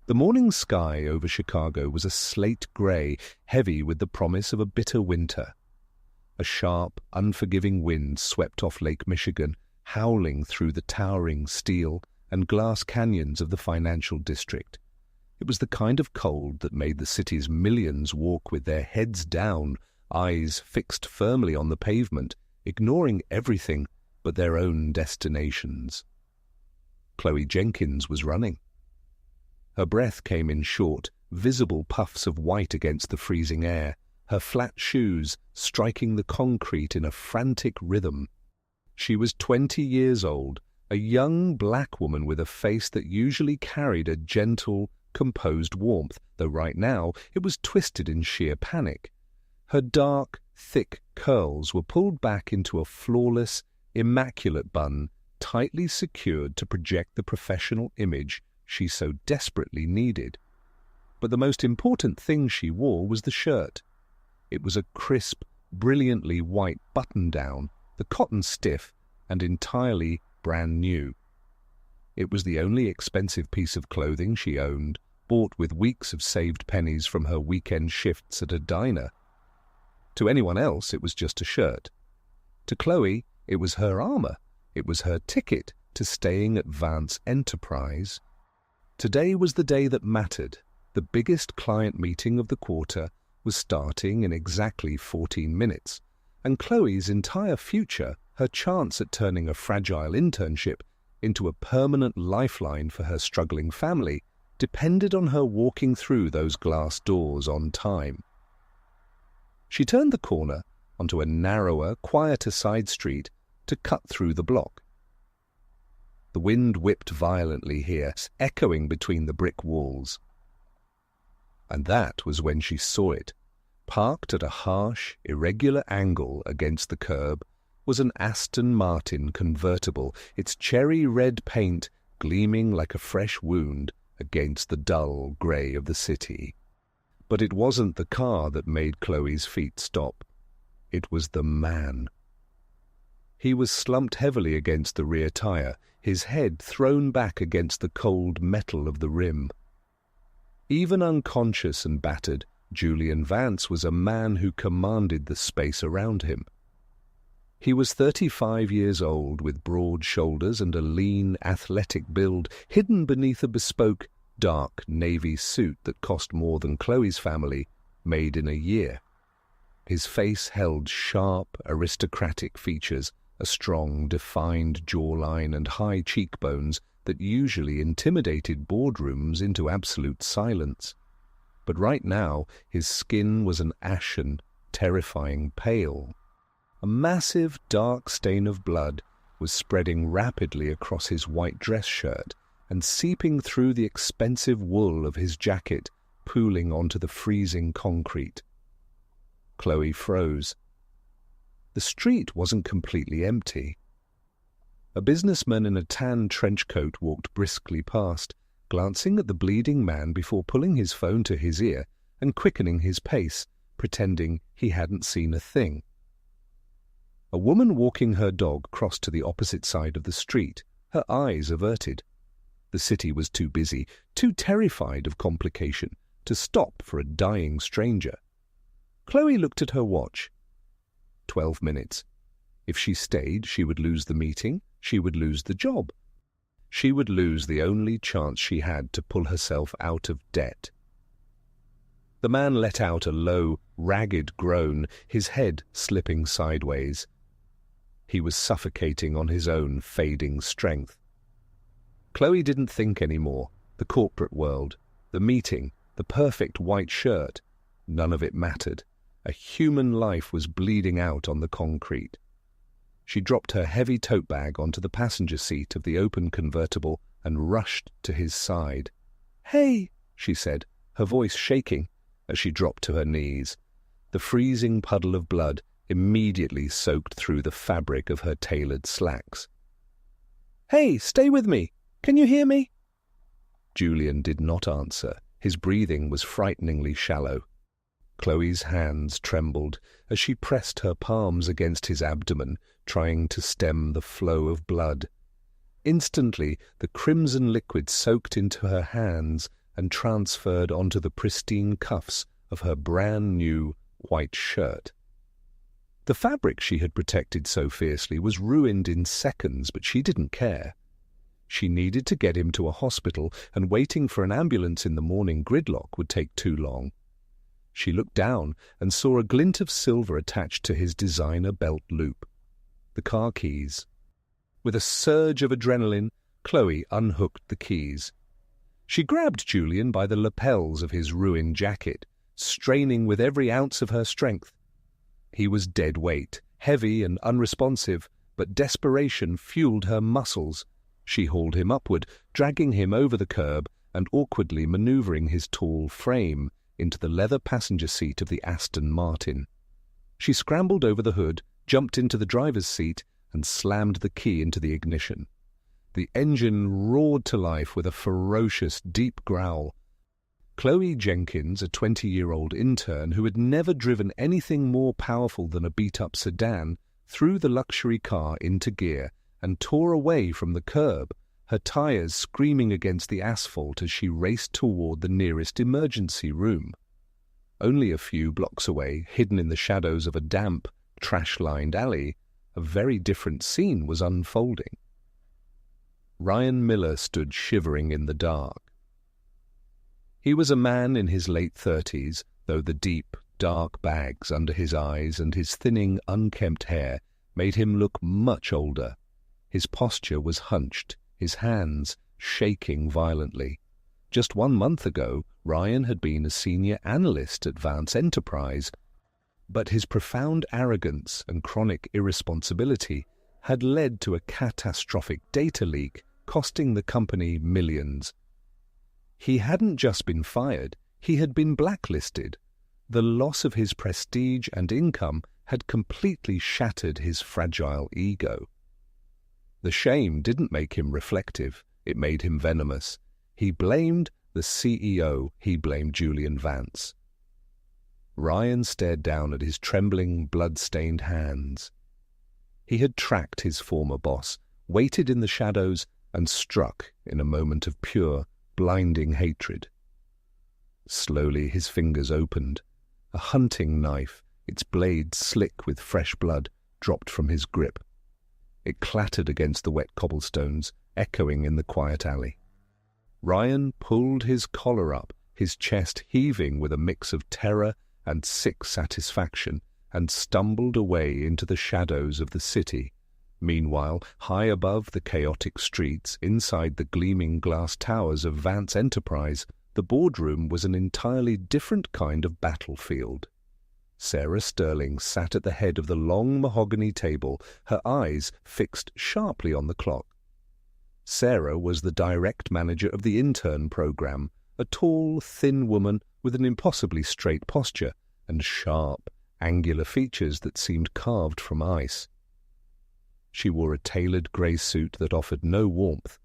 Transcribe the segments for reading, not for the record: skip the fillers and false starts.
The morning sky over Chicago was a slate grey, heavy with the promise of a bitter winter. A sharp, unforgiving wind swept off Lake Michigan, howling through the towering steel and glass canyons of the financial district. It was the kind of cold that made the city's millions walk with their heads down, eyes fixed firmly on the pavement, ignoring everything but their own destinations. Chloe Jenkins was running. Her breath came in short, visible puffs of white against the freezing air, her flat shoes striking the concrete in a frantic rhythm. She was 20 years old, a young black woman with a face that usually carried a gentle, composed warmth, though right now it was twisted in sheer panic. Her dark, thick curls were pulled back into a flawless, immaculate bun, tightly secured to project the professional image she so desperately needed. But the most important thing she wore was the shirt. It was a crisp, brilliantly white button-down, the cotton stiff and entirely brand new. It was the only expensive piece of clothing she owned, bought with weeks of saved pennies from her weekend shifts at a diner. To anyone else, it was just a shirt. To Chloe, it was her armor. It was her ticket to staying at Vance Enterprise. Today was the day that mattered. The biggest client meeting of the quarter was starting in exactly 14 minutes, and Chloe's entire future, her chance at turning a fragile internship into a permanent lifeline for her struggling family, depended on her walking through those glass doors on time. She turned the corner onto a narrower, quieter side street to cut through the block. The wind whipped violently here, echoing between the brick walls. And that was when she saw it. Parked at a harsh, irregular angle against the curb was an Aston Martin convertible, its cherry-red paint gleaming like a fresh wound against the dull grey of the city. But it wasn't the car that made Chloe's feet stop. It was the man. He was slumped heavily against the rear tire, his head thrown back against the cold metal of the rim. Even unconscious and battered, Julian Vance was a man who commanded the space around him. He was 35 years old, with broad shoulders and a lean, athletic build hidden beneath a bespoke, dark navy suit that cost more than Chloe's family made in a year. His face held sharp, aristocratic features, a strong, defined jawline and high cheekbones that usually intimidated boardrooms into absolute silence. But right now his skin was an ashen, terrifying pale. A massive, dark stain of blood was spreading rapidly across his white dress shirt and seeping through the expensive wool of his jacket, pooling onto the freezing concrete. Chloe froze. The street wasn't completely empty. A businessman in a tan trench coat walked briskly past, glancing at the bleeding man before pulling his phone to his ear and quickening his pace, pretending he hadn't seen a thing. A woman walking her dog crossed to the opposite side of the street, her eyes averted. The city was too busy, too terrified of complication, to stop for a dying stranger. Chloe looked at her watch. 12 minutes. If she stayed, she would lose the meeting, she would lose the job. She would lose the only chance she had to pull herself out of debt. The man let out a low, ragged groan, his head slipping sideways. He was suffocating on his own fading strength. Chloe didn't think anymore. The corporate world, the meeting, the perfect white shirt, none of it mattered. A human life was bleeding out on the concrete. She dropped her heavy tote bag onto the passenger seat of the open convertible and rushed to his side. "Hey," she said, her voice shaking as she dropped to her knees. The freezing puddle of blood immediately soaked through the fabric of her tailored slacks. "Hey, stay with me! Can you hear me?" Julian did not answer. His breathing was frighteningly shallow. Chloe's hands trembled as she pressed her palms against his abdomen, trying to stem the flow of blood. Instantly, the crimson liquid soaked into her hands and transferred onto the pristine cuffs of her brand-new white shirt. The fabric she had protected so fiercely was ruined in seconds, but she didn't care. She needed to get him to a hospital, and waiting for an ambulance in the morning gridlock would take too long. She looked down and saw a glint of silver attached to his designer belt loop. The car keys. With a surge of adrenaline, Chloe unhooked the keys. She grabbed Julian by the lapels of his ruined jacket, straining with every ounce of her strength. He was dead weight, heavy and unresponsive, but desperation fueled her muscles. She hauled him upward, dragging him over the curb and awkwardly maneuvering his tall frame into the leather passenger seat of the Aston Martin. She scrambled over the hood, jumped into the driver's seat, and slammed the key into the ignition. The engine roared to life with a ferocious, deep growl. Chloe Jenkins, a 20-year-old intern who had never driven anything more powerful than a beat-up sedan, threw the luxury car into gear and tore away from the curb, her tires screaming against the asphalt as she raced toward the nearest emergency room. Only a few blocks away, hidden in the shadows of a damp, trash-lined alley, a very different scene was unfolding. Ryan Miller stood shivering in the dark. He was a man in his late 30s, though the deep, dark bags under his eyes and his thinning, unkempt hair made him look much older. His posture was hunched, his hands shaking violently. Just 1 month ago, Ryan had been a senior analyst at Vance Enterprise, but his profound arrogance and chronic irresponsibility had led to a catastrophic data leak, costing the company millions. He hadn't just been fired, he had been blacklisted. The loss of his prestige and income had completely shattered his fragile ego. The shame didn't make him reflective, it made him venomous. He blamed the CEO, he blamed Julian Vance. Ryan stared down at his trembling, blood-stained hands. He had tracked his former boss, waited in the shadows, and struck in a moment of pure, blinding hatred. Slowly his fingers opened. A hunting knife, its blade slick with fresh blood, dropped from his grip. It clattered against the wet cobblestones, echoing in the quiet alley. Ryan pulled his collar up, his chest heaving with a mix of terror and sick satisfaction, and stumbled away into the shadows of the city. Meanwhile, high above the chaotic streets, inside the gleaming glass towers of Vance Enterprise, the boardroom was an entirely different kind of battlefield. Sarah Sterling sat at the head of the long mahogany table, her eyes fixed sharply on the clock. Sarah was the direct manager of the intern program, a tall, thin woman with an impossibly straight posture and sharp, angular features that seemed carved from ice. She wore a tailored grey suit that offered no warmth.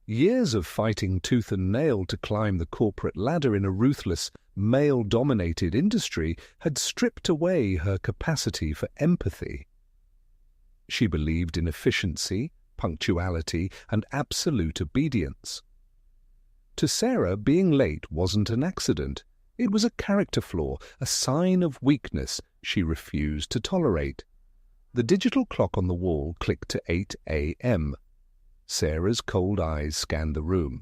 Years of fighting tooth and nail to climb the corporate ladder in a ruthless, male-dominated industry had stripped away her capacity for empathy. She believed in efficiency, punctuality, and absolute obedience. To Sarah, being late wasn't an accident. It was a character flaw, a sign of weakness she refused to tolerate. The digital clock on the wall clicked to 8 a.m. Sarah's cold eyes scanned the room.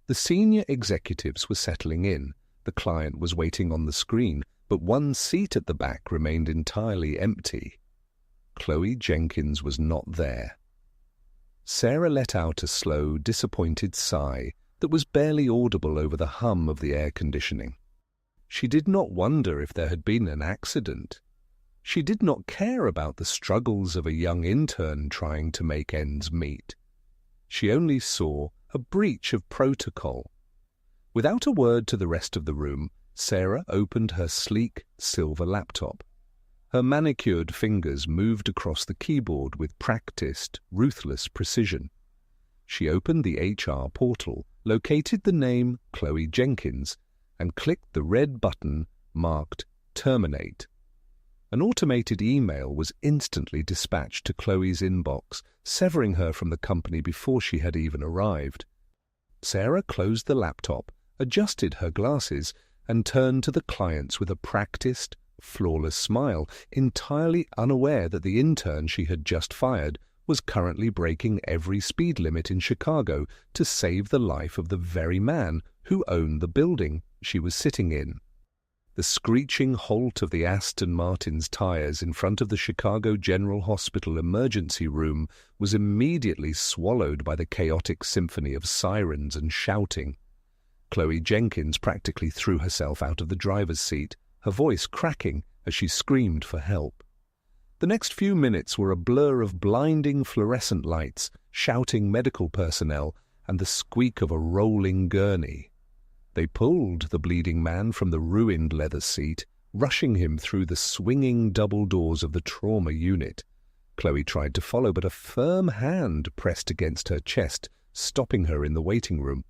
The senior executives were settling in. The client was waiting on the screen, but one seat at the back remained entirely empty. Chloe Jenkins was not there. Sarah let out a slow, disappointed sigh that was barely audible over the hum of the air conditioning. She did not wonder if there had been an accident. She did not care about the struggles of a young intern trying to make ends meet. She only saw a breach of protocol. Without a word to the rest of the room, Sarah opened her sleek, silver laptop. Her manicured fingers moved across the keyboard with practiced, ruthless precision. She opened the HR portal, located the name Chloe Jenkins, and clicked the red button marked Terminate. An automated email was instantly dispatched to Chloe's inbox, severing her from the company before she had even arrived. Sarah closed the laptop adjusted her glasses, and turned to the clients with a practiced, flawless smile, entirely unaware that the intern she had just fired was currently breaking every speed limit in Chicago to save the life of the very man who owned the building she was sitting in. The screeching halt of the Aston Martin's tires in front of the Chicago General Hospital emergency room was immediately swallowed by the chaotic symphony of sirens and shouting. Chloe Jenkins practically threw herself out of the driver's seat, her voice cracking as she screamed for help. The next few minutes were a blur of blinding fluorescent lights, shouting medical personnel, and the squeak of a rolling gurney. They pulled the bleeding man from the ruined leather seat, rushing him through the swinging double doors of the trauma unit. Chloe tried to follow, but a firm hand pressed against her chest, stopping her in the waiting room.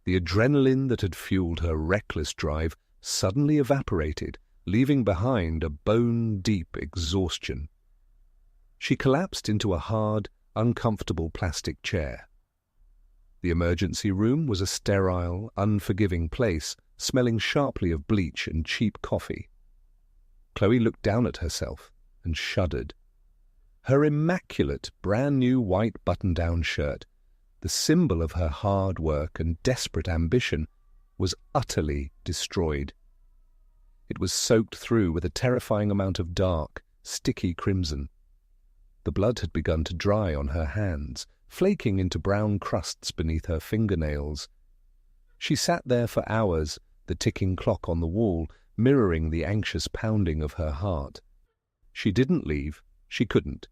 The adrenaline that had fueled her reckless drive suddenly evaporated, leaving behind a bone-deep exhaustion. She collapsed into a hard, uncomfortable plastic chair. The emergency room was a sterile, unforgiving place, smelling sharply of bleach and cheap coffee. Chloe looked down at herself and shuddered. Her immaculate, brand-new white button-down shirt, the symbol of her hard work and desperate ambition, was utterly destroyed. It was soaked through with a terrifying amount of dark, sticky crimson. The blood had begun to dry on her hands, flaking into brown crusts beneath her fingernails. She sat there for hours, the ticking clock on the wall mirroring the anxious pounding of her heart. She didn't leave. She couldn't,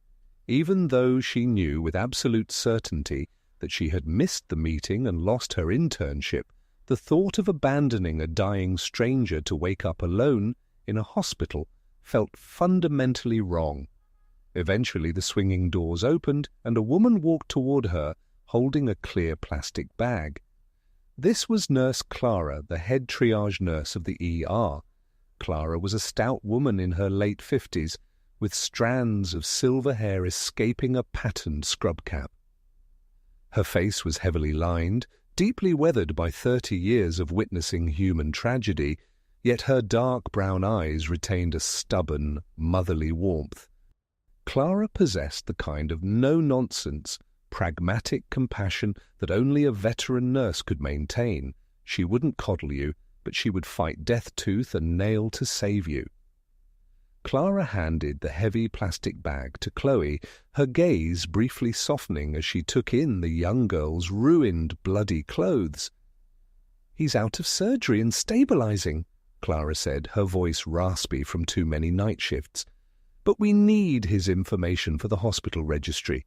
even though she knew with absolute certainty that she had missed the meeting and lost her internship. The thought of abandoning a dying stranger to wake up alone in a hospital felt fundamentally wrong. Eventually the swinging doors opened and a woman walked toward her, holding a clear plastic bag. This was Nurse Clara, the head triage nurse of the ER. Clara was a stout woman in her late 50s, with strands of silver hair escaping a patterned scrub cap. Her face was heavily lined, deeply weathered by 30 years of witnessing human tragedy, yet her dark brown eyes retained a stubborn, motherly warmth. Clara possessed the kind of no-nonsense, pragmatic compassion that only a veteran nurse could maintain. She wouldn't coddle you, but she would fight death tooth and nail to save you. Clara handed the heavy plastic bag to Chloe, her gaze briefly softening as she took in the young girl's ruined, bloody clothes. "He's out of surgery and stabilizing," Clara said, her voice raspy from too many night shifts. "But we need his information for the hospital registry.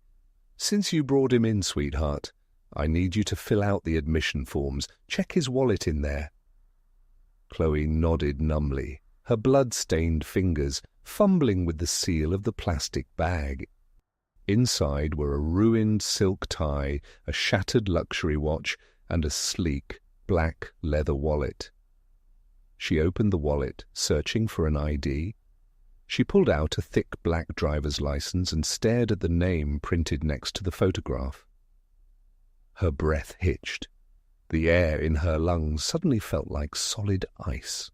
Since you brought him in, sweetheart, I need you to fill out the admission forms. Check his wallet in there." Chloe nodded numbly, her blood-stained fingers fumbling with the seal of the plastic bag. Inside were a ruined silk tie, a shattered luxury watch, and a sleek, black leather wallet. She opened the wallet, searching for an ID. She pulled out a thick black driver's license and stared at the name printed next to the photograph. Her breath hitched. The air in her lungs suddenly felt like solid ice.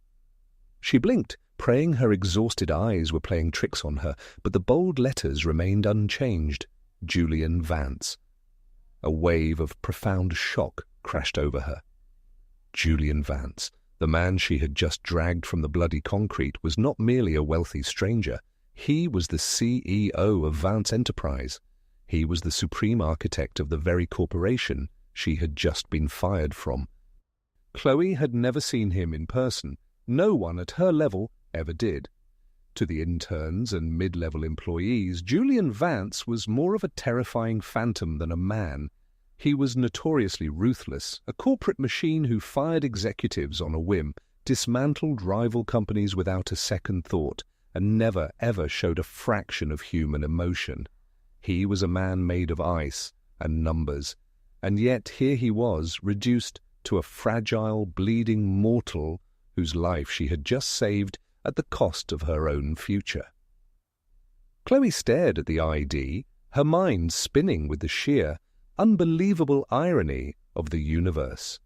She blinked, praying her exhausted eyes were playing tricks on her, but the bold letters remained unchanged. Julian Vance. A wave of profound shock crashed over her. Julian Vance, the man she had just dragged from the bloody concrete, was not merely a wealthy stranger. He was the CEO of Vance Enterprise. He was the supreme architect of the very corporation she had just been fired from. Chloe had never seen him in person. No one at her level ever did. To the interns and mid-level employees, Julian Vance was more of a terrifying phantom than a man. He was notoriously ruthless, a corporate machine who fired executives on a whim, dismantled rival companies without a second thought, and never ever showed a fraction of human emotion. He was a man made of ice and numbers, and yet here he was, reduced to a fragile, bleeding mortal whose life she had just saved at the cost of her own future. Chloe stared at the ID, her mind spinning with the sheer, unbelievable irony of the universe.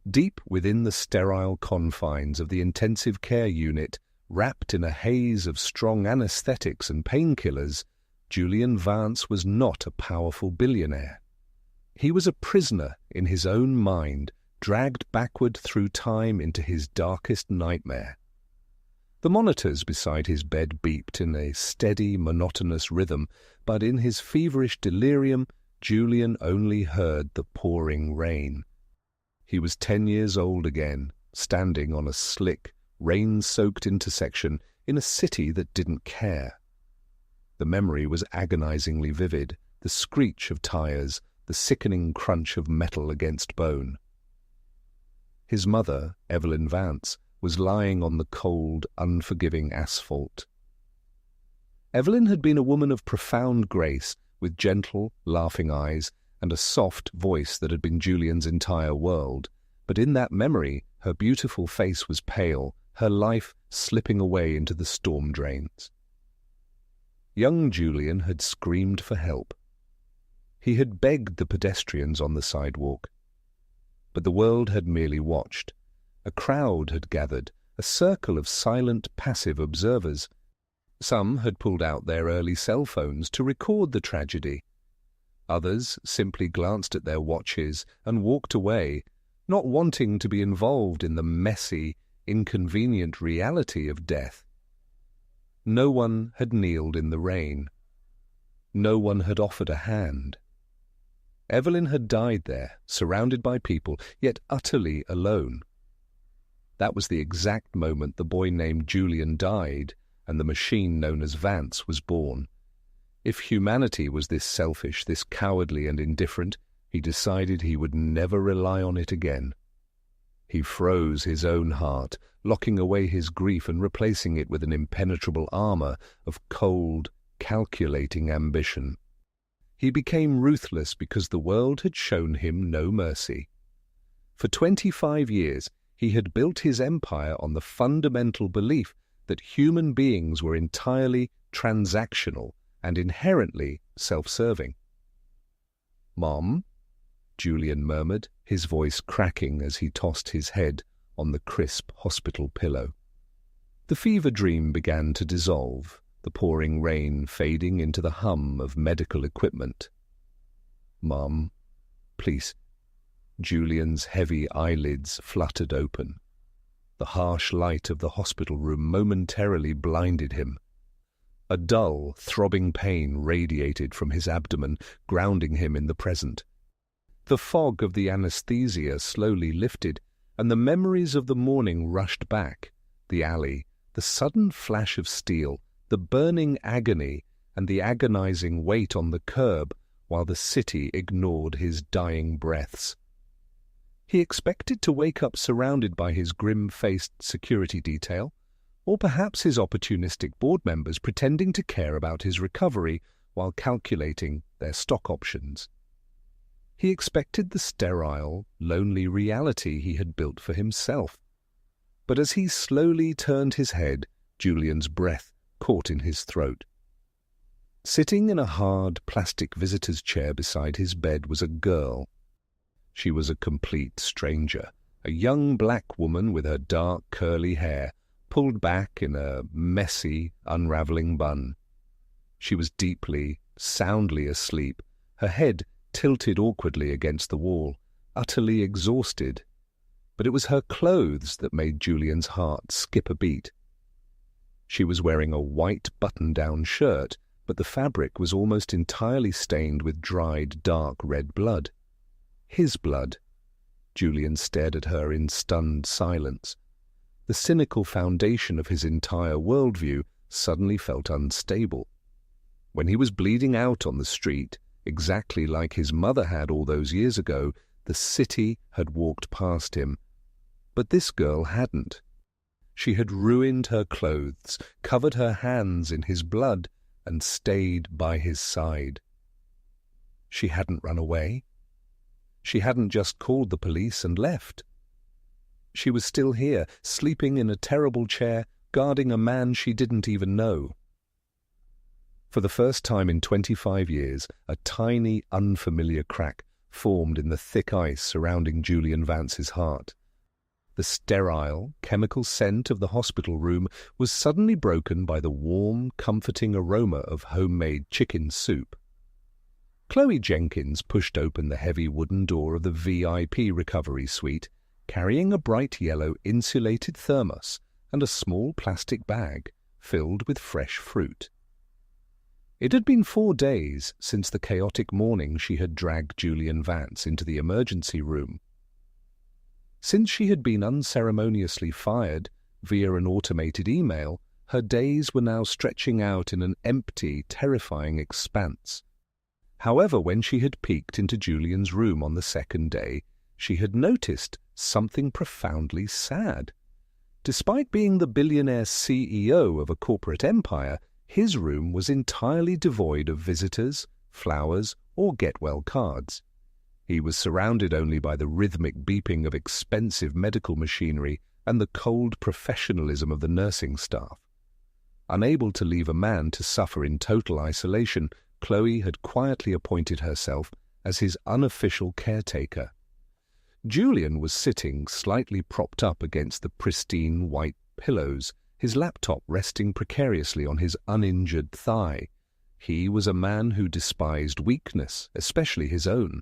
Deep within the sterile confines of the intensive care unit, wrapped in a haze of strong anesthetics and painkillers, Julian Vance was not a powerful billionaire. He was a prisoner in his own mind, dragged backward through time into his darkest nightmare. The monitors beside his bed beeped in a steady, monotonous rhythm, but in his feverish delirium, Julian only heard the pouring rain. He was 10 years old again, standing on a slick, rain-soaked intersection in a city that didn't care. The memory was agonizingly vivid, the screech of tires, the sickening crunch of metal against bone. His mother, Evelyn Vance, was lying on the cold, unforgiving asphalt. Evelyn had been a woman of profound grace, with gentle, laughing eyes and a soft voice that had been Julian's entire world, but in that memory her beautiful face was pale, her life slipping away into the storm drains. Young Julian had screamed for help. He had begged the pedestrians on the sidewalk. But the world had merely watched. A crowd had gathered, a circle of silent, passive observers. Some had pulled out their early cell phones to record the tragedy. Others simply glanced at their watches and walked away, not wanting to be involved in the messy, inconvenient reality of death. No one had kneeled in the rain. No one had offered a hand. Evelyn had died there, surrounded by people, yet utterly alone. That was the exact moment the boy named Julian died and the machine known as Vance was born. If humanity was this selfish, this cowardly and indifferent, he decided he would never rely on it again. He froze his own heart, locking away his grief and replacing it with an impenetrable armor of cold, calculating ambition. He became ruthless because the world had shown him no mercy. For 25 years, he had built his empire on the fundamental belief that human beings were entirely transactional and inherently self-serving. "Mom," Julian murmured, his voice cracking as he tossed his head on the crisp hospital pillow. The fever dream began to dissolve, the pouring rain fading into the hum of medical equipment. "Mom, please." Julian's heavy eyelids fluttered open. The harsh light of the hospital room momentarily blinded him. A dull, throbbing pain radiated from his abdomen, grounding him in the present. The fog of the anesthesia slowly lifted, and the memories of the morning rushed back, the alley, the sudden flash of steel, the burning agony, and the agonizing wait on the curb while the city ignored his dying breaths. He expected to wake up surrounded by his grim-faced security detail, or perhaps his opportunistic board members pretending to care about his recovery while calculating their stock options. He expected the sterile, lonely reality he had built for himself. But as he slowly turned his head, Julian's breath caught in his throat. Sitting in a hard plastic visitor's chair beside his bed was a girl. She was a complete stranger, a young black woman with her dark, curly hair pulled back in a messy, unraveling bun. She was deeply, soundly asleep, her head tilted awkwardly against the wall, utterly exhausted. But it was her clothes that made Julian's heart skip a beat. She was wearing a white button-down shirt, but the fabric was almost entirely stained with dried, dark red blood. His blood. Julian stared at her in stunned silence. The cynical foundation of his entire worldview suddenly felt unstable. When he was bleeding out on the street, exactly like his mother had all those years ago, the city had walked past him. But this girl hadn't. She had ruined her clothes, covered her hands in his blood, and stayed by his side. She hadn't run away. She hadn't just called the police and left. She was still here, sleeping in a terrible chair, guarding a man she didn't even know. For the first time in 25 years, a tiny, unfamiliar crack formed in the thick ice surrounding Julian Vance's heart. The sterile, chemical scent of the hospital room was suddenly broken by the warm, comforting aroma of homemade chicken soup. Chloe Jenkins pushed open the heavy wooden door of the VIP recovery suite, carrying a bright yellow insulated thermos and a small plastic bag filled with fresh fruit. It had been 4 days since the chaotic morning she had dragged Julian Vance into the emergency room. Since she had been unceremoniously fired via an automated email, her days were now stretching out in an empty, terrifying expanse. However, when she had peeked into Julian's room on the 2nd day, she had noticed something profoundly sad. Despite being the billionaire CEO of a corporate empire, his room was entirely devoid of visitors, flowers, or get-well cards. He was surrounded only by the rhythmic beeping of expensive medical machinery and the cold professionalism of the nursing staff. Unable to leave a man to suffer in total isolation, Chloe had quietly appointed herself as his unofficial caretaker. Julian was sitting slightly propped up against the pristine white pillows, his laptop resting precariously on his uninjured thigh. He was a man who despised weakness, especially his own.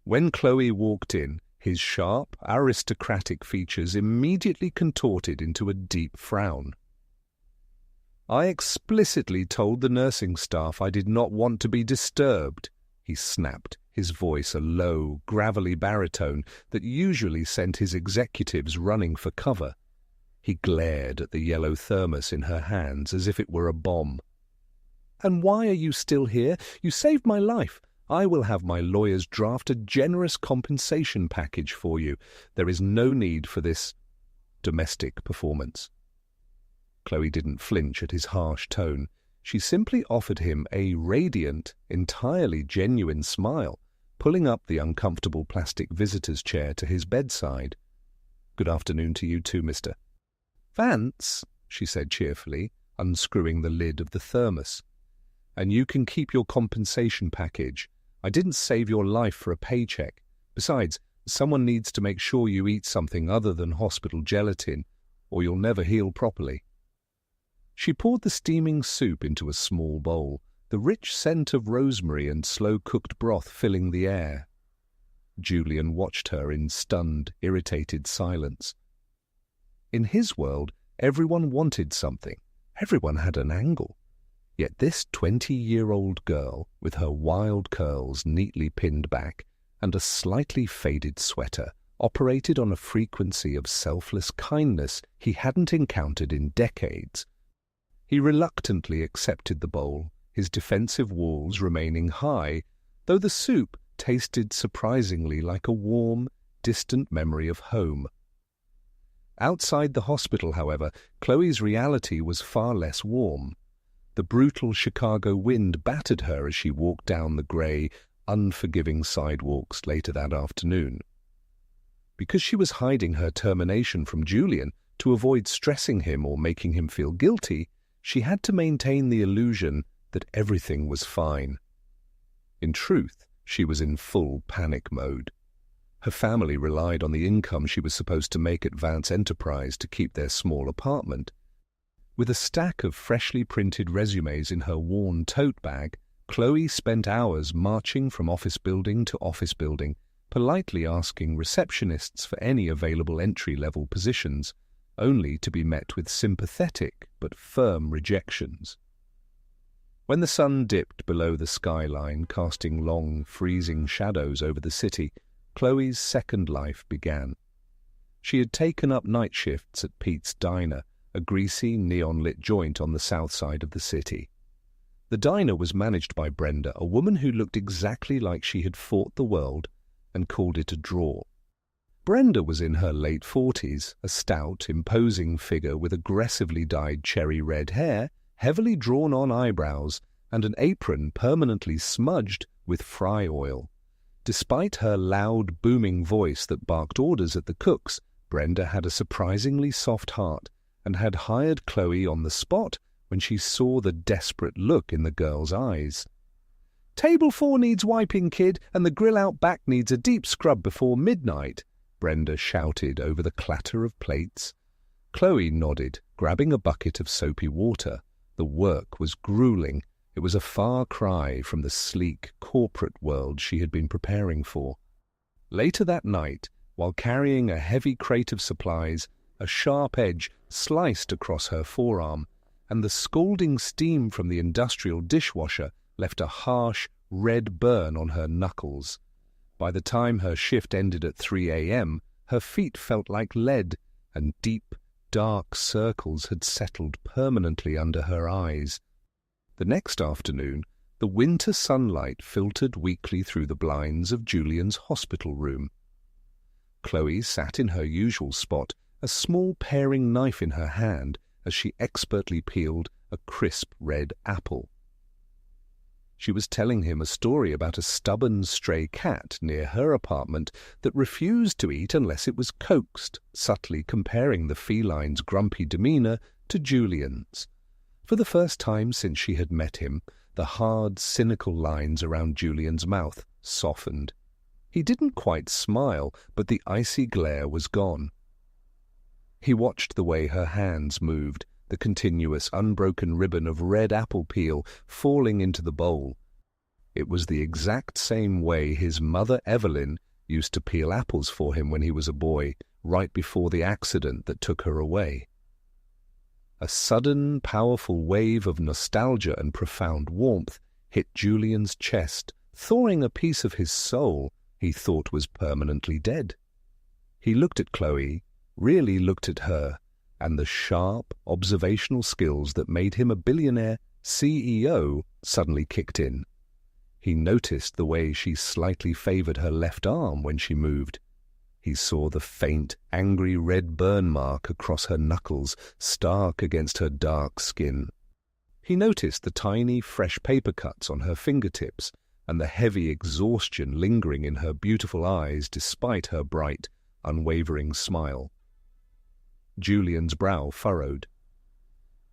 When Chloe walked in, his sharp, aristocratic features immediately contorted into a deep frown. "I explicitly told the nursing staff I did not want to be disturbed," he snapped, his voice a low, gravelly baritone that usually sent his executives running for cover. He glared at the yellow thermos in her hands as if it were a bomb. "And why are you still here? You saved my life. I will have my lawyers draft a generous compensation package for you. There is no need for this domestic performance." Chloe didn't flinch at his harsh tone. She simply offered him a radiant, entirely genuine smile, pulling up the uncomfortable plastic visitor's chair to his bedside. "Good afternoon to you too, Mr. Vance," she said cheerfully, unscrewing the lid of the thermos. "And you can keep your compensation package. I didn't save your life for a paycheck. Besides, someone needs to make sure you eat something other than hospital gelatin, or you'll never heal properly." She poured the steaming soup into a small bowl, the rich scent of rosemary and slow-cooked broth filling the air. Julian watched her in stunned, irritated silence. In his world, everyone wanted something. Everyone had an angle. Yet this 20-year-old girl, with her wild curls neatly pinned back and a slightly faded sweater, operated on a frequency of selfless kindness he hadn't encountered in decades. He reluctantly accepted the bowl, his defensive walls remaining high, though the soup tasted surprisingly like a warm, distant memory of home. Outside the hospital, however, Chloe's reality was far less warm. The brutal Chicago wind battered her as she walked down the grey, unforgiving sidewalks later that afternoon. Because she was hiding her termination from Julian to avoid stressing him or making him feel guilty, she had to maintain the illusion that everything was fine. In truth, she was in full panic mode. Her family relied on the income she was supposed to make at Vance Enterprise to keep their small apartment. With a stack of freshly printed resumes in her worn tote bag, Chloe spent hours marching from office building to office building, politely asking receptionists for any available entry-level positions, only to be met with sympathetic but firm rejections. When the sun dipped below the skyline, casting long, freezing shadows over the city, Chloe's second life began. She had taken up night shifts at Pete's Diner, a greasy, neon-lit joint on the south side of the city. The diner was managed by Brenda, a woman who looked exactly like she had fought the world and called it a draw. Brenda was in her late 40s, a stout, imposing figure with aggressively dyed cherry-red hair, heavily drawn-on eyebrows, and an apron permanently smudged with fry oil. Despite her loud, booming voice that barked orders at the cooks, Brenda had a surprisingly soft heart and had hired Chloe on the spot when she saw the desperate look in the girl's eyes. "Table 4 needs wiping, kid, and the grill out back needs a deep scrub before midnight," Brenda shouted over the clatter of plates. Chloe nodded, grabbing a bucket of soapy water. The work was grueling. It was a far cry from the sleek, corporate world she had been preparing for. Later that night, while carrying a heavy crate of supplies, a sharp edge sliced across her forearm, and the scalding steam from the industrial dishwasher left a harsh, red burn on her knuckles. By the time her shift ended at 3 a.m., her feet felt like lead, and deep, dark circles had settled permanently under her eyes. The next afternoon, the winter sunlight filtered weakly through the blinds of Julian's hospital room. Chloe sat in her usual spot, a small paring knife in her hand, as she expertly peeled a crisp red apple. She was telling him a story about a stubborn stray cat near her apartment that refused to eat unless it was coaxed, subtly comparing the feline's grumpy demeanor to Julian's. For the first time since she had met him, the hard, cynical lines around Julian's mouth softened. He didn't quite smile, but the icy glare was gone. He watched the way her hands moved, the continuous, unbroken ribbon of red apple peel falling into the bowl. It was the exact same way his mother Evelyn used to peel apples for him when he was a boy, right before the accident that took her away. A sudden, powerful wave of nostalgia and profound warmth hit Julian's chest, thawing a piece of his soul he thought was permanently dead. He looked at Chloe, really looked at her, and the sharp, observational skills that made him a billionaire CEO suddenly kicked in. He noticed the way she slightly favored her left arm when she moved. He saw the faint, angry red burn mark across her knuckles, stark against her dark skin. He noticed the tiny, fresh paper cuts on her fingertips and the heavy exhaustion lingering in her beautiful eyes despite her bright, unwavering smile. Julian's brow furrowed.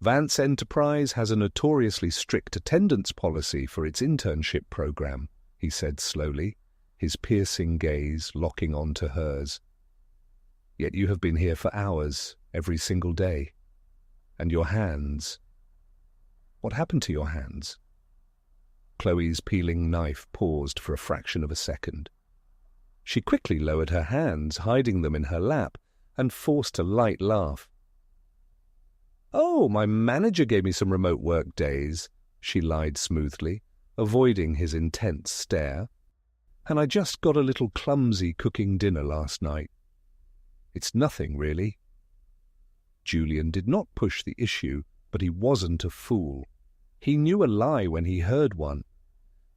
Vance Enterprise has a notoriously strict attendance policy for its internship program, he said slowly, his piercing gaze locking onto hers. Yet you have been here for hours, every single day. And your hands. What happened to your hands? Chloe's peeling knife paused for a fraction of a second. She quickly lowered her hands, hiding them in her lap, and forced a light laugh. "Oh, my manager gave me some remote work days," she lied smoothly, avoiding his intense stare. "And I just got a little clumsy cooking dinner last night. It's nothing, really." Julian did not push the issue, but he wasn't a fool. He knew a lie when he heard one.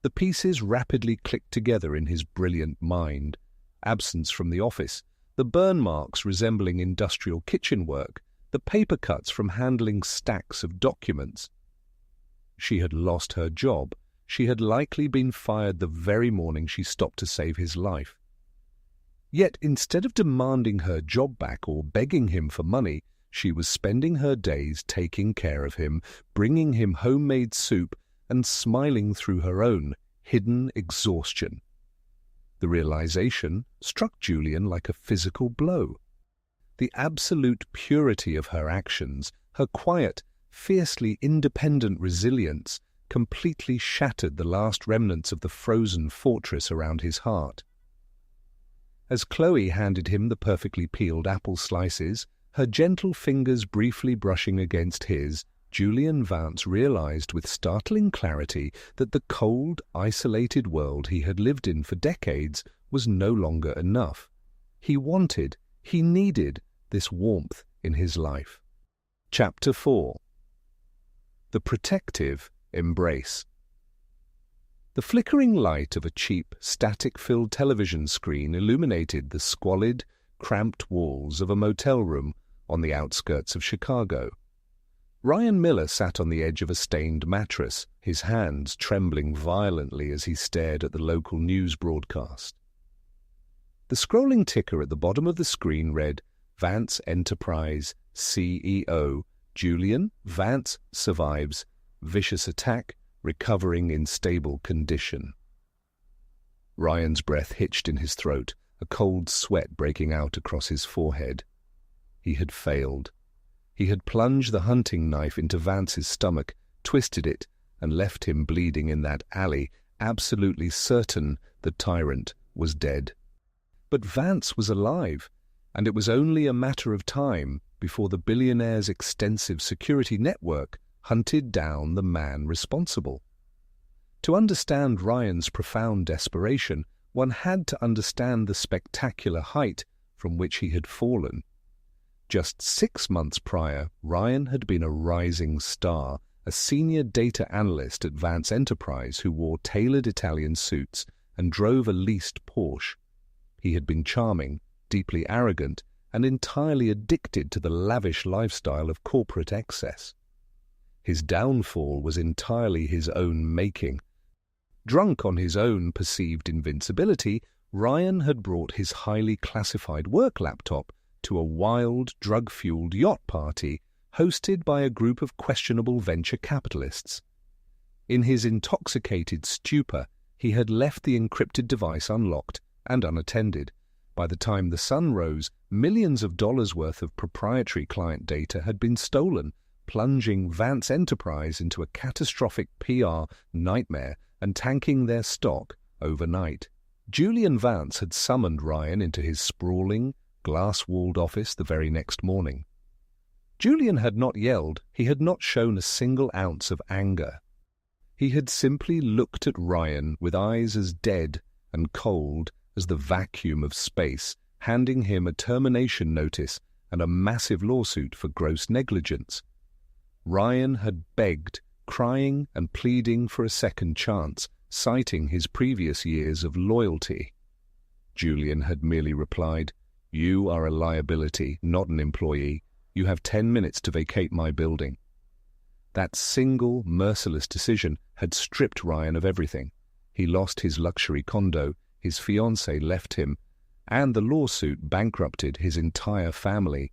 The pieces rapidly clicked together in his brilliant mind. Absence from the office, the burn marks resembling industrial kitchen work, the paper cuts from handling stacks of documents. She had lost her job. She had likely been fired the very morning she stopped to save his life. Yet instead of demanding her job back or begging him for money, she was spending her days taking care of him, bringing him homemade soup, and smiling through her own hidden exhaustion. The realization struck Julian like a physical blow. The absolute purity of her actions, her quiet, fiercely independent resilience, completely shattered the last remnants of the frozen fortress around his heart. As Chloe handed him the perfectly peeled apple slices, her gentle fingers briefly brushing against his, Julian Vance realized with startling clarity that the cold, isolated world he had lived in for decades was no longer enough. He needed this warmth in his life. Chapter 4. The Protective Embrace. The flickering light of a cheap, static-filled television screen illuminated the squalid, cramped walls of a motel room on the outskirts of Chicago. Ryan Miller sat on the edge of a stained mattress, his hands trembling violently as he stared at the local news broadcast. The scrolling ticker at the bottom of the screen read, "Vance Enterprise CEO Julian Vance survives vicious attack recovering in stable condition. Ryan's breath hitched in his throat, a cold sweat breaking out across his forehead. He had failed. He had plunged the hunting knife into Vance's stomach, twisted it, and left him bleeding in that alley, absolutely certain the tyrant was dead. But Vance was alive, and it was only a matter of time before the billionaire's extensive security network hunted down the man responsible. To understand Ryan's profound desperation, one had to understand the spectacular height from which he had fallen. Just 6 months prior, Ryan had been a rising star, a senior data analyst at Vance Enterprise who wore tailored Italian suits and drove a leased Porsche. He had been charming, deeply arrogant, and entirely addicted to the lavish lifestyle of corporate excess. His downfall was entirely his own making. Drunk on his own perceived invincibility, Ryan had brought his highly classified work laptop to a wild, drug-fueled yacht party hosted by a group of questionable venture capitalists. In his intoxicated stupor, he had left the encrypted device unlocked and unattended. By the time the sun rose, millions of dollars worth of proprietary client data had been stolen, plunging Vance Enterprise into a catastrophic PR nightmare and tanking their stock overnight. Julian Vance had summoned Ryan into his sprawling, glass-walled office the very next morning. Julian had not yelled, he had not shown a single ounce of anger. He had simply looked at Ryan with eyes as dead and cold as the vacuum of space, handing him a termination notice and a massive lawsuit for gross negligence. Ryan had begged, crying and pleading for a second chance, citing his previous years of loyalty. Julian had merely replied, "You are a liability, not an employee. You have 10 minutes to vacate my building." That single, merciless decision had stripped Ryan of everything. He lost his luxury condo, his fiancée left him, and the lawsuit bankrupted his entire family.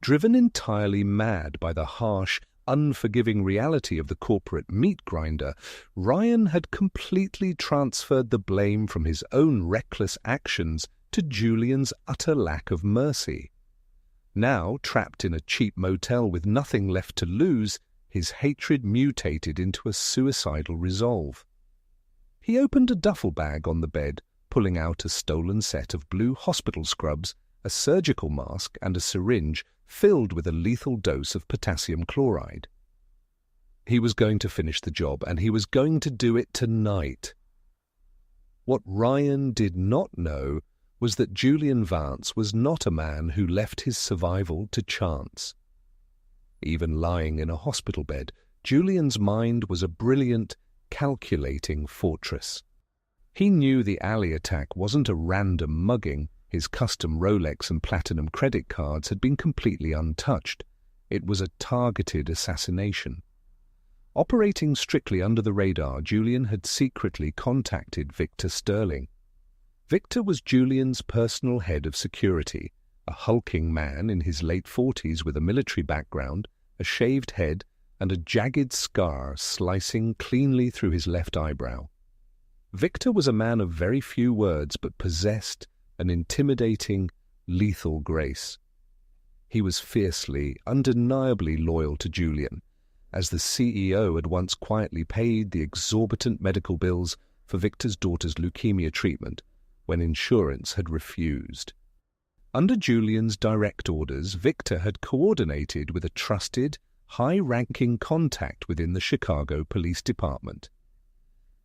Driven entirely mad by the harsh, unforgiving reality of the corporate meat grinder, Ryan had completely transferred the blame from his own reckless actions to Julian's utter lack of mercy. Now, trapped in a cheap motel with nothing left to lose, his hatred mutated into a suicidal resolve. He opened a duffel bag on the bed, pulling out a stolen set of blue hospital scrubs, a surgical mask, and a syringe filled with a lethal dose of potassium chloride. He was going to finish the job, and he was going to do it tonight. What Ryan did not know was that Julian Vance was not a man who left his survival to chance. Even lying in a hospital bed, Julian's mind was a brilliant, calculating fortress. He knew the alley attack wasn't a random mugging. His custom Rolex and platinum credit cards had been completely untouched. It was a targeted assassination. Operating strictly under the radar, Julian had secretly contacted Victor Sterling. Victor was Julian's personal head of security, a hulking man in his late 40s with a military background, a shaved head, and a jagged scar slicing cleanly through his left eyebrow. Victor was a man of very few words, but possessed an intimidating, lethal grace. He was fiercely, undeniably loyal to Julian, as the CEO had once quietly paid the exorbitant medical bills for Victor's daughter's leukemia treatment when insurance had refused. Under Julian's direct orders, Victor had coordinated with a trusted, high-ranking contact within the Chicago Police Department.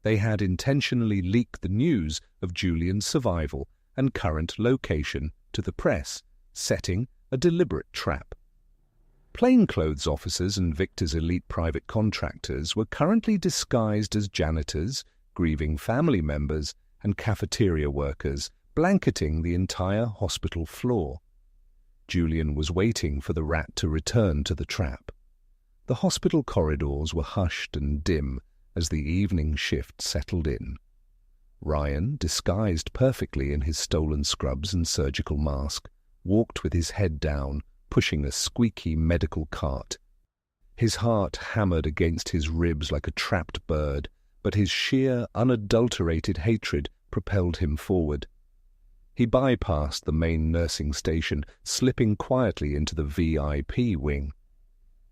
They had intentionally leaked the news of Julian's survival and current location to the press, setting a deliberate trap. Plainclothes officers and Victor's elite private contractors were currently disguised as janitors, grieving family members, and cafeteria workers, blanketing the entire hospital floor. Julian was waiting for the rat to return to the trap. The hospital corridors were hushed and dim as the evening shift settled in. Ryan, disguised perfectly in his stolen scrubs and surgical mask, walked with his head down, pushing a squeaky medical cart. His heart hammered against his ribs like a trapped bird, but his sheer, unadulterated hatred propelled him forward. He bypassed the main nursing station, slipping quietly into the VIP wing.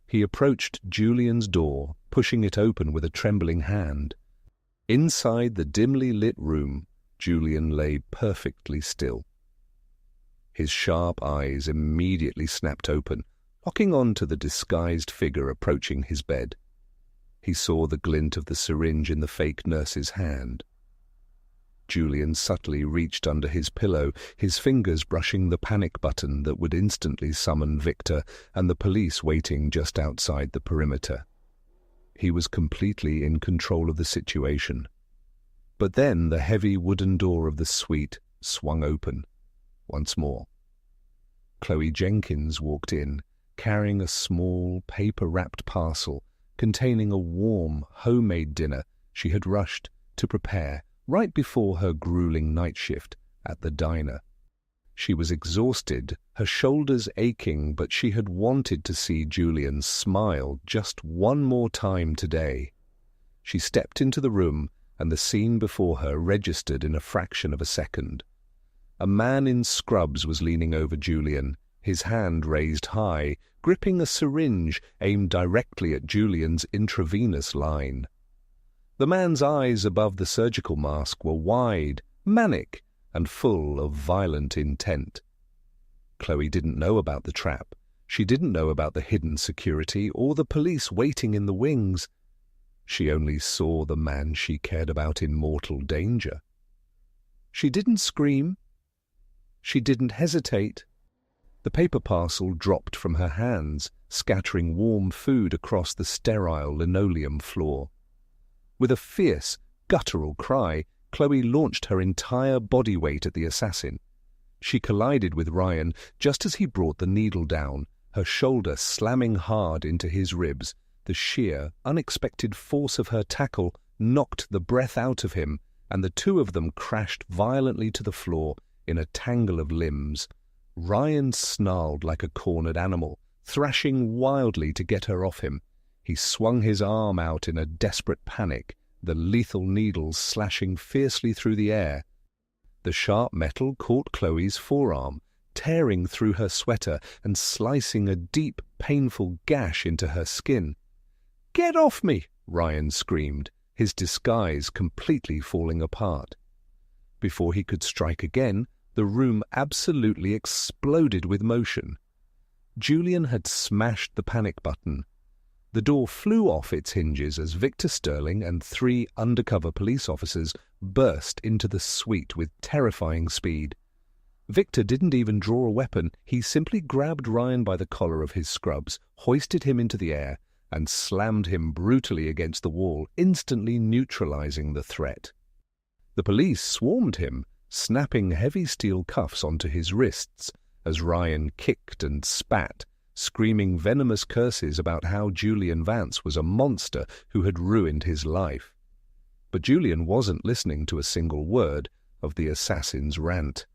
He approached Julian's door, pushing it open with a trembling hand. Inside the dimly lit room, Julian lay perfectly still. His sharp eyes immediately snapped open, locking on to the disguised figure approaching his bed. He saw the glint of the syringe in the fake nurse's hand. Julian subtly reached under his pillow, his fingers brushing the panic button that would instantly summon Victor and the police waiting just outside the perimeter. He was completely in control of the situation. But then the heavy wooden door of the suite swung open once more. Chloe Jenkins walked in, carrying a small, paper-wrapped parcel containing a warm, homemade dinner she had rushed to prepare right before her grueling night shift at the diner. She was exhausted, her shoulders aching, but she had wanted to see Julian smile just one more time today. She stepped into the room, and the scene before her registered in a fraction of a second. A man in scrubs was leaning over Julian, his hand raised high, gripping a syringe aimed directly at Julian's intravenous line. The man's eyes above the surgical mask were wide, manic, and full of violent intent. Chloe didn't know about the trap. She didn't know about the hidden security or the police waiting in the wings. She only saw the man she cared about in mortal danger. She didn't scream. She didn't hesitate. The paper parcel dropped from her hands, scattering warm food across the sterile linoleum floor. With a fierce, guttural cry, Chloe launched her entire body weight at the assassin. She collided with Ryan just as he brought the needle down, her shoulder slamming hard into his ribs. The sheer, unexpected force of her tackle knocked the breath out of him, and the two of them crashed violently to the floor in a tangle of limbs. Ryan snarled like a cornered animal, thrashing wildly to get her off him. He swung his arm out in a desperate panic, the lethal needles slashing fiercely through the air. The sharp metal caught Chloe's forearm, tearing through her sweater and slicing a deep, painful gash into her skin. "Get off me!" Ryan screamed, his disguise completely falling apart. Before he could strike again, the room absolutely exploded with motion. Julian had smashed the panic button. The door flew off its hinges as Victor Sterling and 3 undercover police officers burst into the suite with terrifying speed. Victor didn't even draw a weapon. He simply grabbed Ryan by the collar of his scrubs, hoisted him into the air, and slammed him brutally against the wall, instantly neutralizing the threat. The police swarmed him, snapping heavy steel cuffs onto his wrists as Ryan kicked and spat, screaming venomous curses about how Julian Vance was a monster who had ruined his life. But Julian wasn't listening to a single word of the assassin's rant.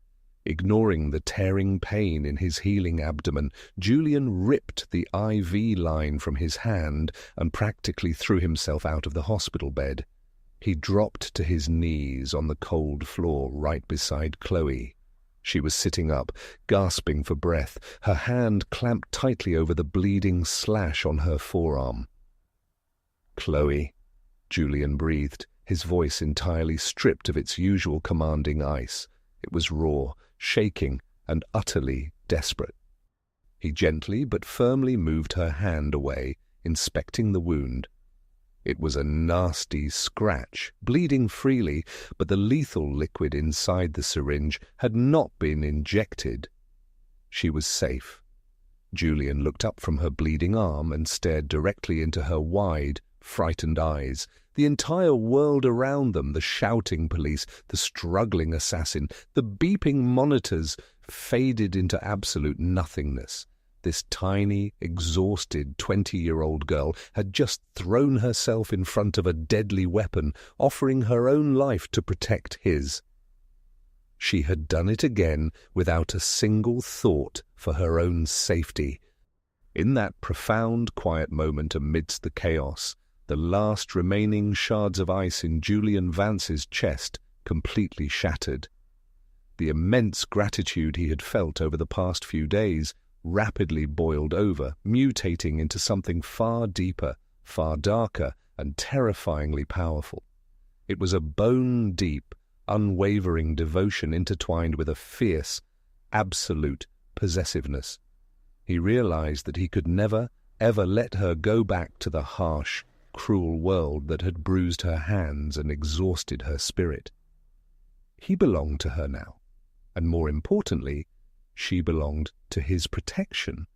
Ignoring the tearing pain in his healing abdomen, Julian ripped the IV line from his hand and practically threw himself out of the hospital bed. He dropped to his knees on the cold floor right beside Chloe. She was sitting up, gasping for breath, her hand clamped tightly over the bleeding slash on her forearm. "Chloe," Julian breathed, his voice entirely stripped of its usual commanding ice. It was raw, shaking, and utterly desperate. He gently but firmly moved her hand away, inspecting the wound. It was a nasty scratch, bleeding freely, but the lethal liquid inside the syringe had not been injected. She was safe. Julian looked up from her bleeding arm and stared directly into her wide, frightened eyes. The entire world around them, the shouting police, the struggling assassin, the beeping monitors, faded into absolute nothingness. This tiny, exhausted 20-year-old girl had just thrown herself in front of a deadly weapon, offering her own life to protect his. She had done it again without a single thought for her own safety. In that profound, quiet moment amidst the chaos, the last remaining shards of ice in Julian Vance's chest completely shattered. The immense gratitude he had felt over the past few days rapidly boiled over, mutating into something far deeper, far darker, and terrifyingly powerful. It was a bone-deep, unwavering devotion intertwined with a fierce, absolute possessiveness. He realized that he could never, ever let her go back to the harsh, cruel world that had bruised her hands and exhausted her spirit. He belonged to her now, and more importantly, she belonged to his protection.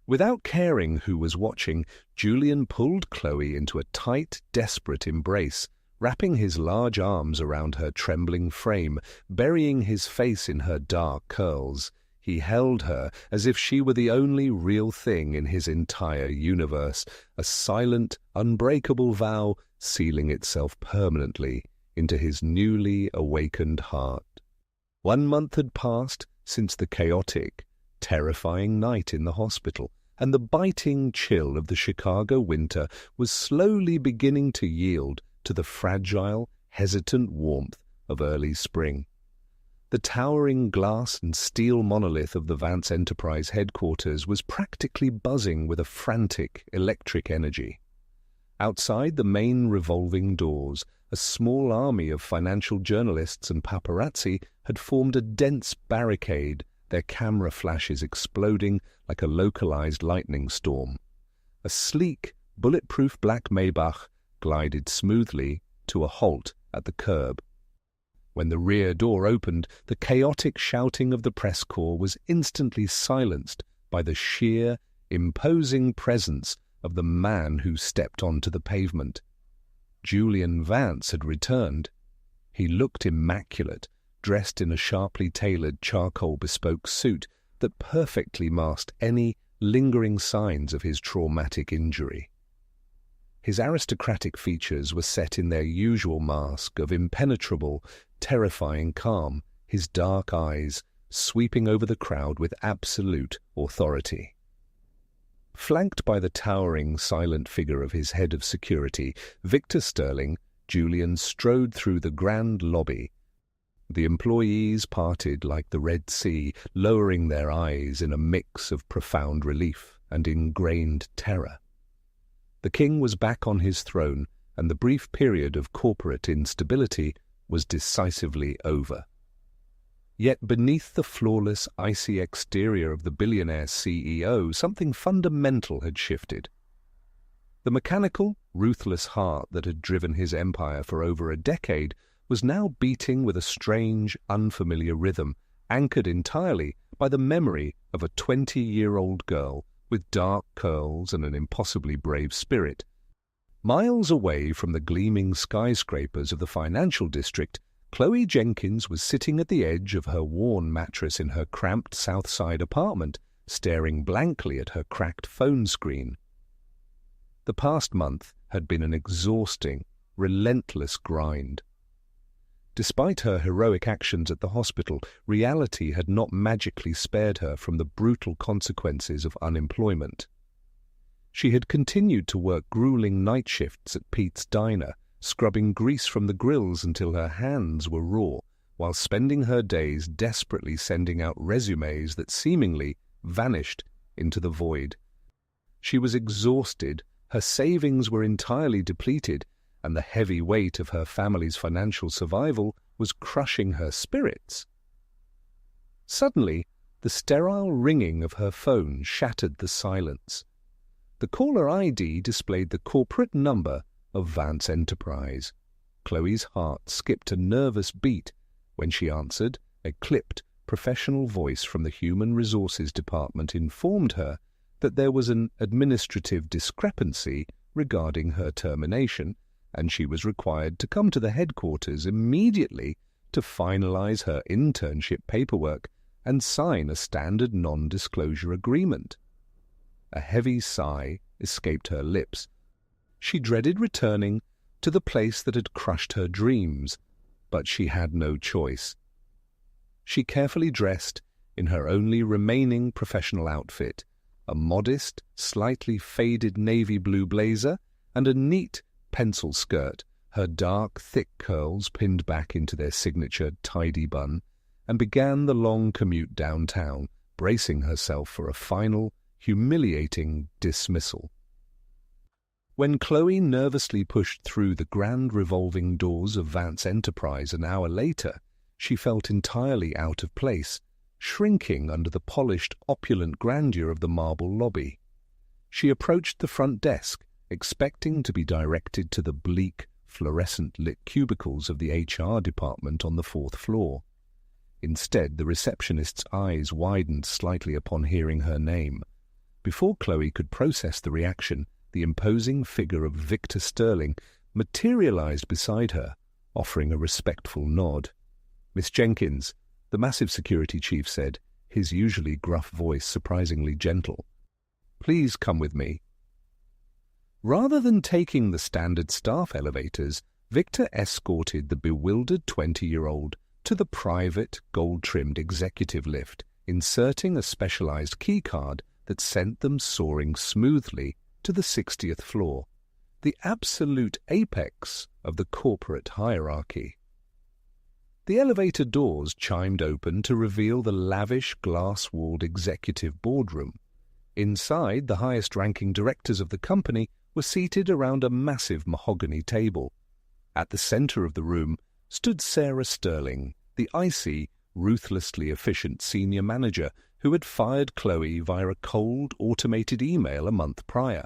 Without caring who was watching, Julian pulled Chloe into a tight, desperate embrace, wrapping his large arms around her trembling frame, burying his face in her dark curls. He held her as if she were the only real thing in his entire universe, a silent, unbreakable vow sealing itself permanently into his newly awakened heart. 1 month had passed since the chaotic, terrifying night in the hospital, and the biting chill of the Chicago winter was slowly beginning to yield to the fragile, hesitant warmth of early spring. The towering glass and steel monolith of the Vance Enterprise headquarters was practically buzzing with a frantic electric energy. Outside the main revolving doors, a small army of financial journalists and paparazzi had formed a dense barricade, their camera flashes exploding like a localized lightning storm. A sleek, bulletproof black Maybach glided smoothly to a halt at the curb. When the rear door opened, the chaotic shouting of the press corps was instantly silenced by the sheer, imposing presence of the man who stepped onto the pavement. Julian Vance had returned. He looked immaculate, dressed in a sharply tailored charcoal bespoke suit that perfectly masked any lingering signs of his traumatic injury. His aristocratic features were set in their usual mask of impenetrable, terrifying calm, his dark eyes sweeping over the crowd with absolute authority. Flanked by the towering, silent figure of his head of security, Victor Sterling, Julian strode through the grand lobby. The employees parted like the Red Sea, lowering their eyes in a mix of profound relief and ingrained terror. The king was back on his throne, and the brief period of corporate instability was decisively over. Yet beneath the flawless, icy exterior of the billionaire CEO, something fundamental had shifted. The mechanical, ruthless heart that had driven his empire for over a decade was now beating with a strange, unfamiliar rhythm, anchored entirely by the memory of a 20-year-old girl with dark curls and an impossibly brave spirit. Miles away from the gleaming skyscrapers of the financial district, Chloe Jenkins was sitting at the edge of her worn mattress in her cramped South Side apartment, staring blankly at her cracked phone screen. The past month had been an exhausting, relentless grind. Despite her heroic actions at the hospital, reality had not magically spared her from the brutal consequences of unemployment. She had continued to work grueling night shifts at Pete's Diner, scrubbing grease from the grills until her hands were raw, while spending her days desperately sending out resumes that seemingly vanished into the void. She was exhausted, her savings were entirely depleted, and the heavy weight of her family's financial survival was crushing her spirits. Suddenly, the sterile ringing of her phone shattered the silence. The caller ID displayed the corporate number of Vance Enterprise. Chloe's heart skipped a nervous beat when she answered. A clipped, professional voice from the Human Resources Department informed her that there was an administrative discrepancy regarding her termination, and she was required to come to the headquarters immediately to finalize her internship paperwork and sign a standard non-disclosure agreement. A heavy sigh escaped her lips. She dreaded returning to the place that had crushed her dreams, but she had no choice. She carefully dressed in her only remaining professional outfit, a modest, slightly faded navy blue blazer, and a neat pencil skirt, her dark, thick curls pinned back into their signature tidy bun, and began the long commute downtown, bracing herself for a final, humiliating dismissal. When Chloe nervously pushed through the grand revolving doors of Vance Enterprise an hour later, she felt entirely out of place, shrinking under the polished, opulent grandeur of the marble lobby. She approached the front desk, expecting to be directed to the bleak, fluorescent-lit cubicles of the HR department on the 4th floor. Instead, the receptionist's eyes widened slightly upon hearing her name. Before Chloe could process the reaction, the imposing figure of Victor Sterling materialized beside her, offering a respectful nod. "Miss Jenkins," the massive security chief said, his usually gruff voice surprisingly gentle. "Please come with me." Rather than taking the standard staff elevators, Victor escorted the bewildered 20-year-old to the private, gold-trimmed executive lift, inserting a specialized keycard that sent them soaring smoothly to the 60th floor, the absolute apex of the corporate hierarchy. The elevator doors chimed open to reveal the lavish, glass-walled executive boardroom. Inside, the highest-ranking directors of the company were seated around a massive mahogany table. At the center of the room stood Sarah Sterling, the icy, ruthlessly efficient senior manager who had fired Chloe via a cold, automated email a month prior.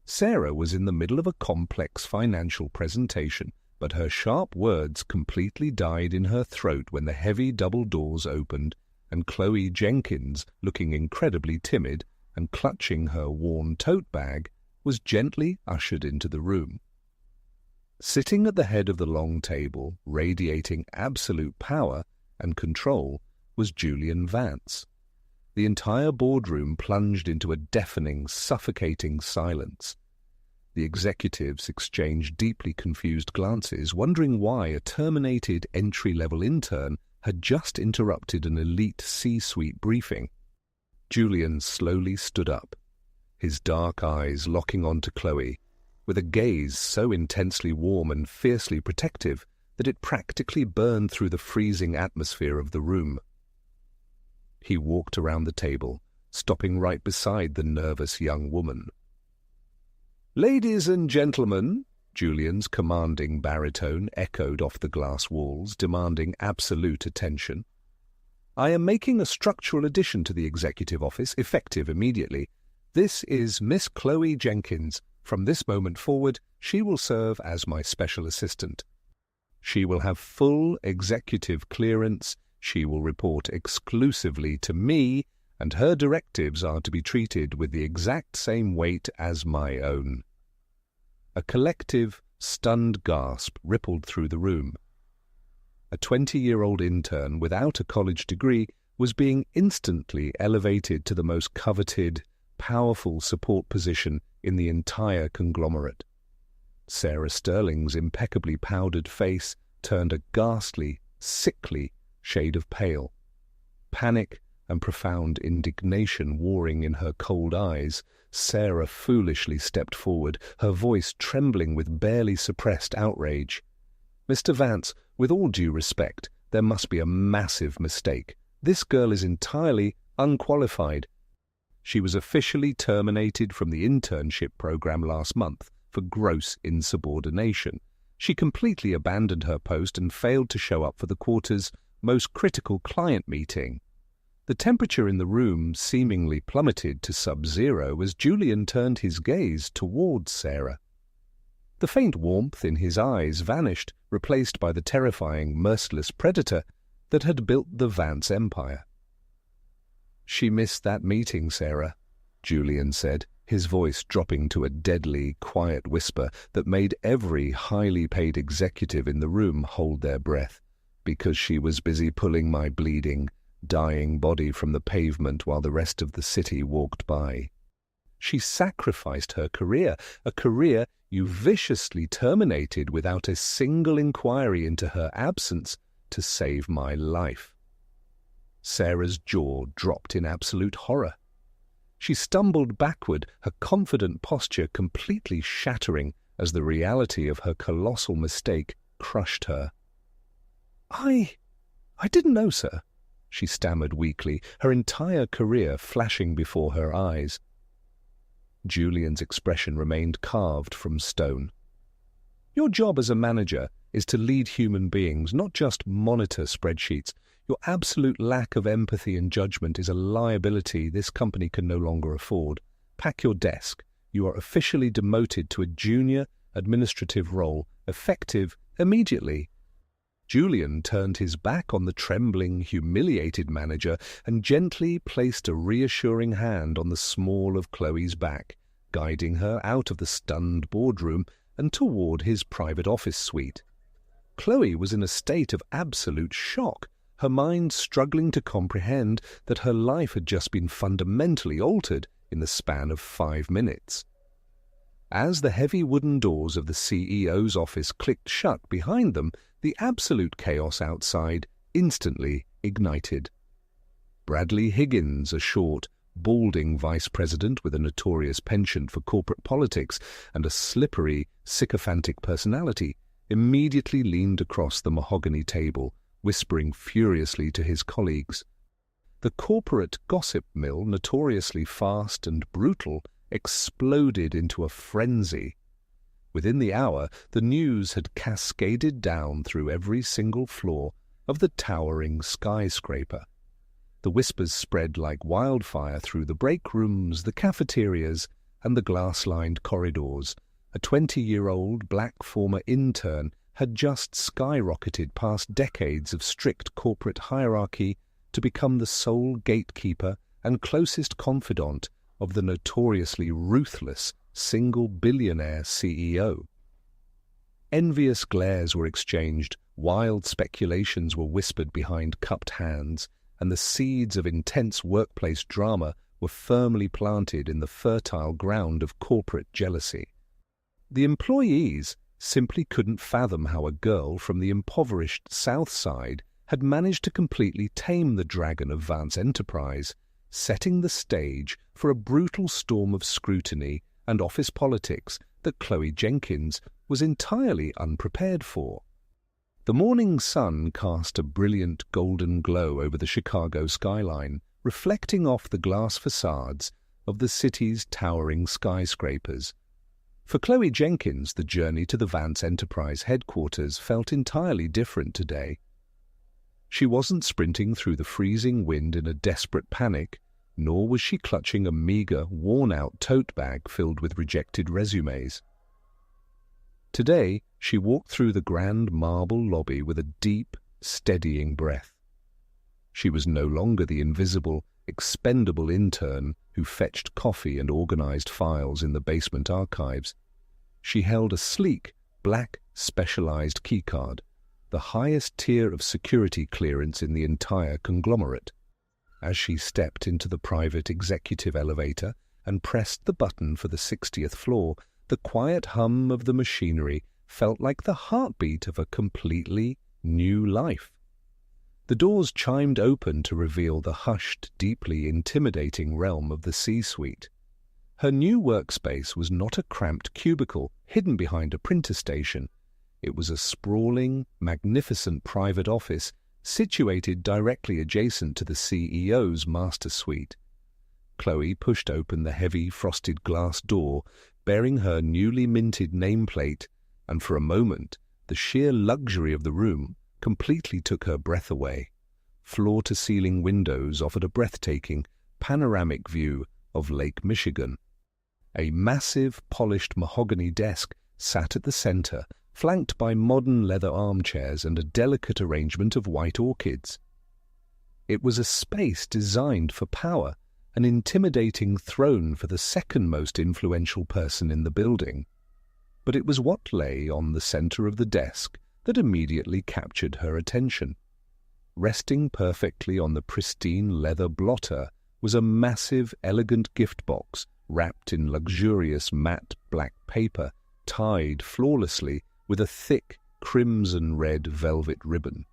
Sarah was in the middle of a complex financial presentation, but her sharp words completely died in her throat when the heavy double doors opened and Chloe Jenkins, looking incredibly timid and clutching her worn tote bag, was gently ushered into the room. Sitting at the head of the long table, radiating absolute power and control, was Julian Vance. The entire boardroom plunged into a deafening, suffocating silence. The executives exchanged deeply confused glances, wondering why a terminated entry-level intern had just interrupted an elite C-suite briefing. Julian slowly stood up, his dark eyes locking onto Chloe, with a gaze so intensely warm and fiercely protective that it practically burned through the freezing atmosphere of the room. He walked around the table, stopping right beside the nervous young woman. "Ladies and gentlemen," Julian's commanding baritone echoed off the glass walls, demanding absolute attention. "I am making a structural addition to the executive office, effective immediately. This is Miss Chloe Jenkins. From this moment forward, she will serve as my special assistant. She will have full executive clearance, she will report exclusively to me, and her directives are to be treated with the exact same weight as my own." A collective, stunned gasp rippled through the room. A 20-year-old intern without a college degree was being instantly elevated to the most coveted, powerful support position in the entire conglomerate. Sarah Sterling's impeccably powdered face turned a ghastly, sickly shade of pale. Panic and profound indignation warring in her cold eyes, Sarah foolishly stepped forward, her voice trembling with barely suppressed outrage. "Mr. Vance, with all due respect, there must be a massive mistake. This girl is entirely unqualified. She was officially terminated from the internship program last month for gross insubordination. She completely abandoned her post and failed to show up for the quarter's most critical client meeting." The temperature in the room seemingly plummeted to sub-zero as Julian turned his gaze towards Sarah. The faint warmth in his eyes vanished, replaced by the terrifying, merciless predator that had built the Vance empire. "She missed that meeting, Sarah," Julian said, his voice dropping to a deadly, quiet whisper that made every highly paid executive in the room hold their breath, "because she was busy pulling my bleeding, dying body from the pavement while the rest of the city walked by. She sacrificed her career, a career you viciously terminated without a single inquiry into her absence, to save my life." Sarah's jaw dropped in absolute horror. She stumbled backward, her confident posture completely shattering as the reality of her colossal mistake crushed her. I didn't know, sir," she stammered weakly, her entire career flashing before her eyes. Julian's expression remained carved from stone. "Your job as a manager is to lead human beings, not just monitor spreadsheets. Your absolute lack of empathy and judgment is a liability this company can no longer afford. Pack your desk. You are officially demoted to a junior administrative role, effective immediately." Julian turned his back on the trembling, humiliated manager and gently placed a reassuring hand on the small of Chloe's back, guiding her out of the stunned boardroom and toward his private office suite. Chloe was in a state of absolute shock, her mind struggling to comprehend that her life had just been fundamentally altered in the span of 5 minutes. As the heavy wooden doors of the CEO's office clicked shut behind them, the absolute chaos outside instantly ignited. Bradley Higgins, a short, balding vice president with a notorious penchant for corporate politics and a slippery, sycophantic personality, immediately leaned across the mahogany table, whispering furiously to his colleagues. The corporate gossip mill, notoriously fast and brutal, exploded into a frenzy. Within the hour, the news had cascaded down through every single floor of the towering skyscraper. The whispers spread like wildfire through the break rooms, the cafeterias, and the glass-lined corridors. A 20-year-old black former intern had just skyrocketed past decades of strict corporate hierarchy to become the sole gatekeeper and closest confidant of the notoriously ruthless single billionaire CEO. Envious glares were exchanged, wild speculations were whispered behind cupped hands, and the seeds of intense workplace drama were firmly planted in the fertile ground of corporate jealousy. The employees simply couldn't fathom how a girl from the impoverished South Side had managed to completely tame the dragon of Vance Enterprise, setting the stage for a brutal storm of scrutiny and office politics that Chloe Jenkins was entirely unprepared for. The morning sun cast a brilliant golden glow over the Chicago skyline, reflecting off the glass facades of the city's towering skyscrapers. For Chloe Jenkins, the journey to the Vance Enterprise headquarters felt entirely different today. She wasn't sprinting through the freezing wind in a desperate panic, nor was she clutching a meager, worn-out tote bag filled with rejected resumes. Today, she walked through the grand marble lobby with a deep, steadying breath. She was no longer the invisible, expendable intern who fetched coffee and organized files in the basement archives. She held a sleek, black, specialized keycard, the highest tier of security clearance in the entire conglomerate. As she stepped into the private executive elevator and pressed the button for the 60th floor, the quiet hum of the machinery felt like the heartbeat of a completely new life. The doors chimed open to reveal the hushed, deeply intimidating realm of the C-suite. Her new workspace was not a cramped cubicle hidden behind a printer station. It was a sprawling, magnificent private office situated directly adjacent to the CEO's master suite. Chloe pushed open the heavy, frosted glass door, bearing her newly minted nameplate, and for a moment the sheer luxury of the room completely took her breath away. Floor-to-ceiling windows offered a breathtaking, panoramic view of Lake Michigan. A massive, polished mahogany desk sat at the center, flanked by modern leather armchairs and a delicate arrangement of white orchids. It was a space designed for power, an intimidating throne for the second most influential person in the building. But it was what lay on the center of the desk that immediately captured her attention. Resting perfectly on the pristine leather blotter was a massive, elegant gift box wrapped in luxurious matte black paper, tied flawlessly with a thick crimson-red velvet ribbon.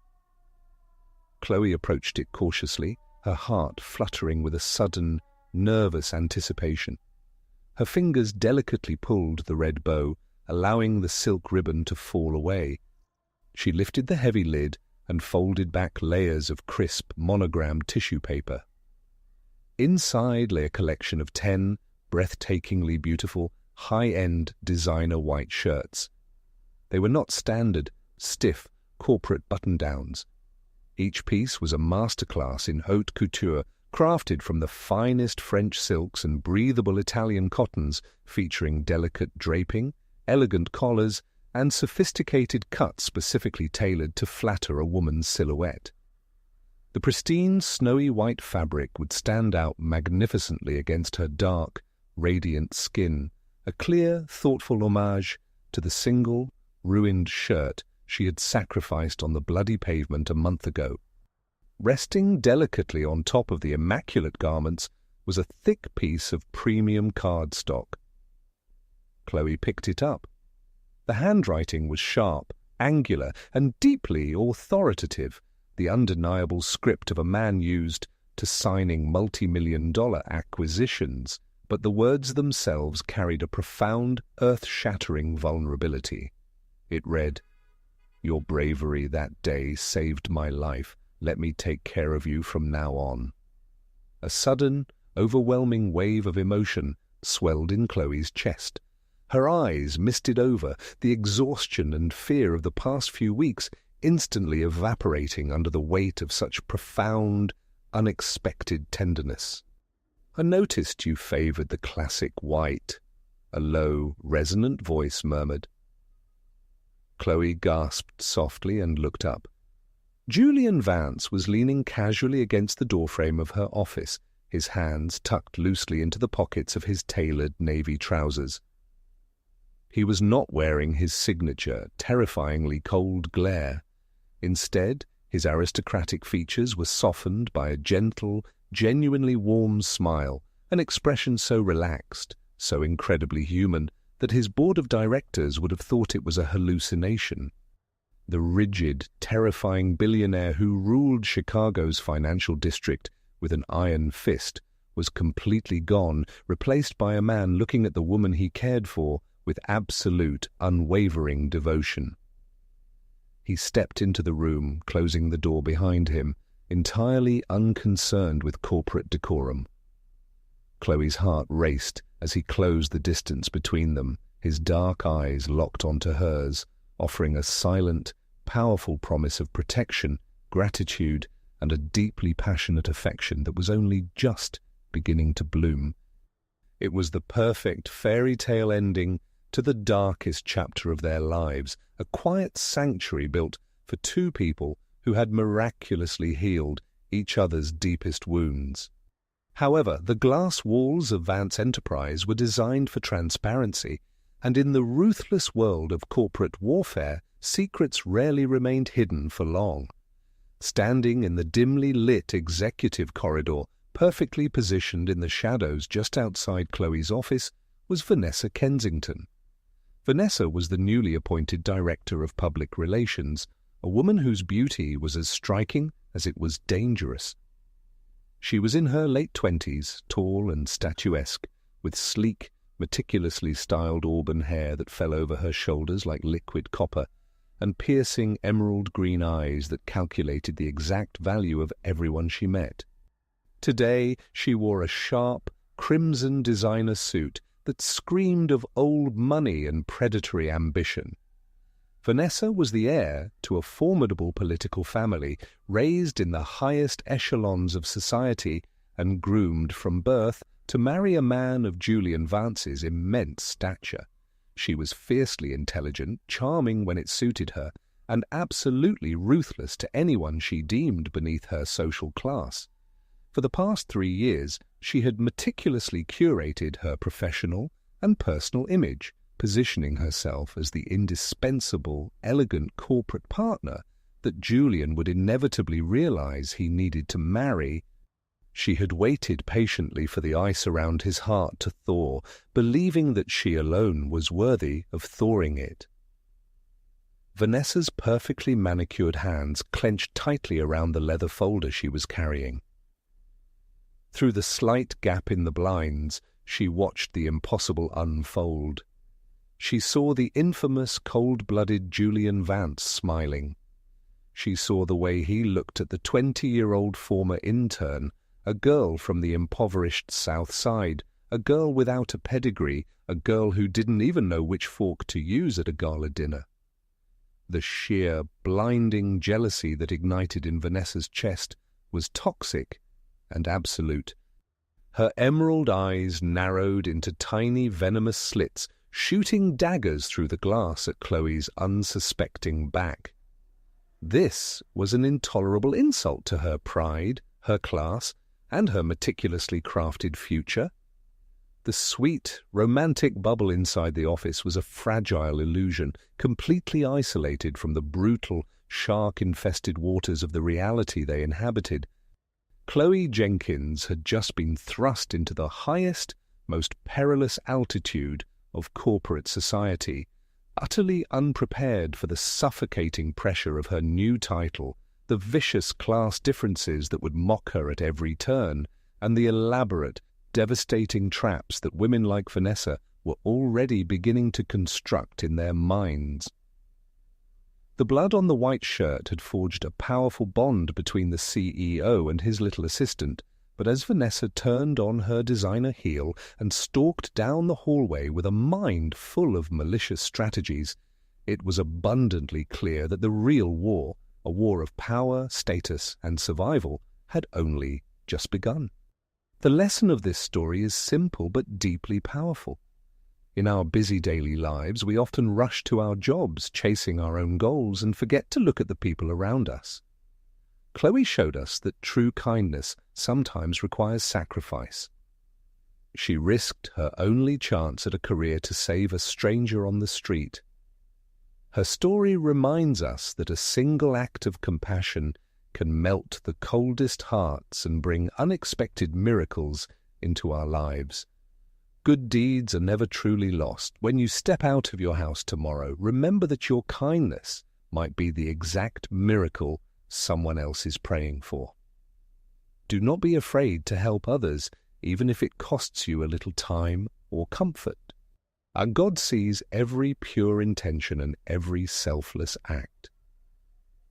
Chloe approached it cautiously, her heart fluttering with a sudden, nervous anticipation. Her fingers delicately pulled the red bow, allowing the silk ribbon to fall away. She lifted the heavy lid and folded back layers of crisp, monogrammed tissue paper. Inside lay a collection of 10 breathtakingly beautiful, high-end designer white shirts. They were not standard, stiff, corporate button-downs. Each piece was a masterclass in haute couture, crafted from the finest French silks and breathable Italian cottons, featuring delicate draping, elegant collars, and sophisticated cuts specifically tailored to flatter a woman's silhouette. The pristine, snowy white fabric would stand out magnificently against her dark, radiant skin, a clear, thoughtful homage to the single, ruined shirt she had sacrificed on the bloody pavement a month ago. Resting delicately on top of the immaculate garments was a thick piece of premium cardstock. Chloe picked it up. The handwriting was sharp, angular, and deeply authoritative, the undeniable script of a man used to signing multi-million-dollar acquisitions, but the words themselves carried a profound, earth-shattering vulnerability. It read, "Your bravery that day saved my life. Let me take care of you from now on." A sudden, overwhelming wave of emotion swelled in Chloe's chest. Her eyes misted over, the exhaustion and fear of the past few weeks instantly evaporating under the weight of such profound, unexpected tenderness. "I noticed you favored the classic white," a low, resonant voice murmured. Chloe gasped softly and looked up. Julian Vance was leaning casually against the doorframe of her office, his hands tucked loosely into the pockets of his tailored navy trousers. He was not wearing his signature, terrifyingly cold glare. Instead, his aristocratic features were softened by a gentle, genuinely warm smile, an expression so relaxed, so incredibly human, that his board of directors would have thought it was a hallucination. The rigid, terrifying billionaire who ruled Chicago's financial district with an iron fist was completely gone, replaced by a man looking at the woman he cared for with absolute, unwavering devotion. He stepped into the room, closing the door behind him, entirely unconcerned with corporate decorum. Chloe's heart raced as he closed the distance between them, his dark eyes locked onto hers, offering a silent, powerful promise of protection, gratitude, and a deeply passionate affection that was only just beginning to bloom. It was the perfect fairy tale ending to the darkest chapter of their lives, a quiet sanctuary built for two people who had miraculously healed each other's deepest wounds. However, the glass walls of Vance Enterprise were designed for transparency, and in the ruthless world of corporate warfare, secrets rarely remained hidden for long. Standing in the dimly lit executive corridor, perfectly positioned in the shadows just outside Chloe's office, was Vanessa Kensington. Vanessa was the newly appointed Director of Public Relations, a woman whose beauty was as striking as it was dangerous. She was in her late 20s, tall and statuesque, with sleek, meticulously styled auburn hair that fell over her shoulders like liquid copper, and piercing emerald-green eyes that calculated the exact value of everyone she met. Today she wore a sharp, crimson designer suit that screamed of old money and predatory ambition. Vanessa was the heir to a formidable political family, raised in the highest echelons of society and groomed from birth to marry a man of Julian Vance's immense stature. She was fiercely intelligent, charming when it suited her, and absolutely ruthless to anyone she deemed beneath her social class. For the past 3 years, she had meticulously curated her professional and personal image, positioning herself as the indispensable, elegant corporate partner that Julian would inevitably realize he needed to marry. She had waited patiently for the ice around his heart to thaw, believing that she alone was worthy of thawing it. Vanessa's perfectly manicured hands clenched tightly around the leather folder she was carrying. Through the slight gap in the blinds, she watched the impossible unfold. She saw the infamous cold-blooded Julian Vance smiling. She saw the way he looked at the 20-year-old former intern, a girl from the impoverished South Side, a girl without a pedigree, a girl who didn't even know which fork to use at a gala dinner. The sheer, blinding jealousy that ignited in Vanessa's chest was toxic and absolute. Her emerald eyes narrowed into tiny venomous slits, shooting daggers through the glass at Chloe's unsuspecting back. This was an intolerable insult to her pride, her class, and her meticulously crafted future. The sweet, romantic bubble inside the office was a fragile illusion, completely isolated from the brutal, shark-infested waters of the reality they inhabited. Chloe Jenkins had just been thrust into the highest, most perilous altitude of corporate society, utterly unprepared for the suffocating pressure of her new title, the vicious class differences that would mock her at every turn, and the elaborate, devastating traps that women like Vanessa were already beginning to construct in their minds. The blood on the white shirt had forged a powerful bond between the CEO and his little assistant, but as Vanessa turned on her designer heel and stalked down the hallway with a mind full of malicious strategies, it was abundantly clear that the real war, a war of power, status, and survival, had only just begun. The lesson of this story is simple but deeply powerful. In our busy daily lives, we often rush to our jobs, chasing our own goals, and forget to look at the people around us. Chloe showed us that true kindness sometimes requires sacrifice. She risked her only chance at a career to save a stranger on the street. Her story reminds us that a single act of compassion can melt the coldest hearts and bring unexpected miracles into our lives. Good deeds are never truly lost. When you step out of your house tomorrow, remember that your kindness might be the exact miracle someone else is praying for. Do not be afraid to help others, even if it costs you a little time or comfort. Our God sees every pure intention and every selfless act.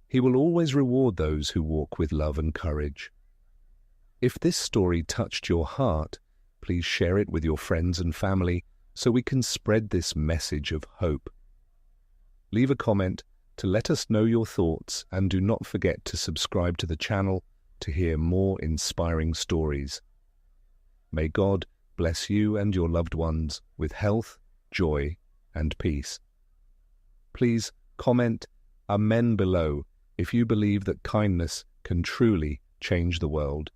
He will always reward those who walk with love and courage. If this story touched your heart, please share it with your friends and family so we can spread this message of hope. Leave a comment to let us know your thoughts, and do not forget to subscribe to the channel to hear more inspiring stories. May God bless you and your loved ones with health, joy, and peace. Please comment Amen below if you believe that kindness can truly change the world.